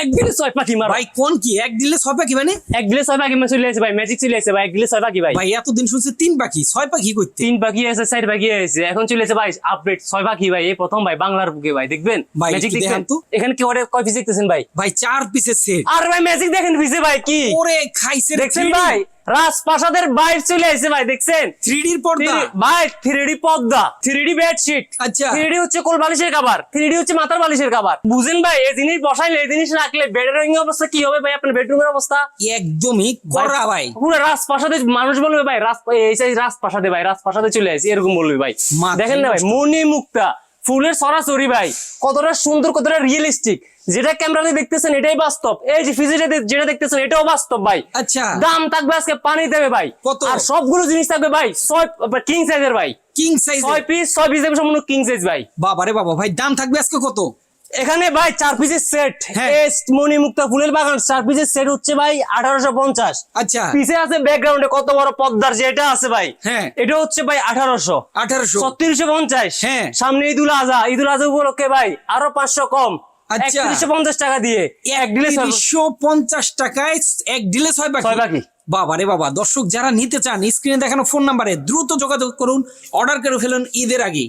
এক দিলে 6 পাখি মারো ভাই কোন কি এক দিলে 6 পাখি মানে? এক দিলে 6 পাখি চলে আসে ভাই, ম্যাজিক চলে আসে ভাই, এক দিলে 6 পাখি ভাই। ভাই এতদিন শুনছি 3 পাখি, 6 পাখি কইতে? 3 পাখি আছে, 4 পাখি আছে, এখন চলে আসে ভাই আপডেট 6 পাখি ভাই, এই প্রথম ভাই বাংলার বুকে ভাই। দেখবেন ভাই, ম্যাজিক একটু দেখেন দেখান তো। এখানে কি ওরে কয় পিস দেখতেছেন ভাই? ভাই 4 পিসের সেট। আর ভাই ম্যাজিক দেখেন পিছে ভাই কি ওরে খাইছে রে, দেখছেন 3D ভাই, রাজপ্রাসাদের বাইরে চলে আসে ভাই, দেখছেন 3D এর পর্দা। ভাই 3D পর্দা, 3D বেডশিট, আচ্ছা। 3D হচ্ছে কোল বালিশের কভার, 3D হচ্ছে মাথার বালিশের কভার। বুঝেন ভাই, এই জিনিস বসাইলে, এই জিনিস রাখলে বেডের অবস্থা কি হবে ভাই, আপনার বেডরুমের অবস্থা একদমই কড়া ভাই। পুরো রাজপ্রাসাদে মানুষ বলবে ভাই, এই সেই রাজপ্রাসাদে ভাই, রাজপ্রাসাদে চলে আসি এরকম বলবে ভাই। মাথায় দেখেন না ভাই, নষ্ট। মনি মুক্তা ফুলের সরাসরি ভাই, কতটা সুন্দর, কতটা রিয়েলিস্টিক। যেটা ক্যামেরাতে দেখতেছেন এটাই বাস্তব, এই যে ফিজিক্সে যেটা দেখতেছেন এটাও বাস্তব ভাই। আচ্ছা। দাম থাকবে আজকে পানি দেবে ভাই। কত? আর সবগুলো জিনিস থাকবে ভাই 6 কিং সাইজের ভাই, কিং সাইজ। 6 পিস দেবে সম্পূর্ণ কিং সাইজ ভাই। বাবা রে বাবা, ভাই দাম থাকবে আজকে কত? এখানে ভাই 4 পিসের সেট, হ্যাঁ। মনি মুক্তা ফুলের বাগান 4 পিসের সেট হচ্ছে ভাই 1850। আচ্ছা। পিছে আছে ব্যাকগ্রাউন্ডে কত বড় পদ্মার যেটা আছে ভাই, হ্যাঁ। এটা হচ্ছে ভাই 1800। 1800। 3650। হ্যাঁ। সামনে ঈদুল আজহা, ঈদুল আজহা উপলক্ষে ভাই আরো 500 কম, আচ্ছা। 3150 টাকা দিয়ে এক দিলে 350 টাকায় এক দিলে 6 পাখি। 6 পাখি। বাবা রে বাবা, দর্শক যারা নিতে চান স্ক্রিনে দেখানো ফোন নাম্বারে দ্রুত যোগাযোগ করুন, অর্ডার করে ফেলুন ঈদের আগে।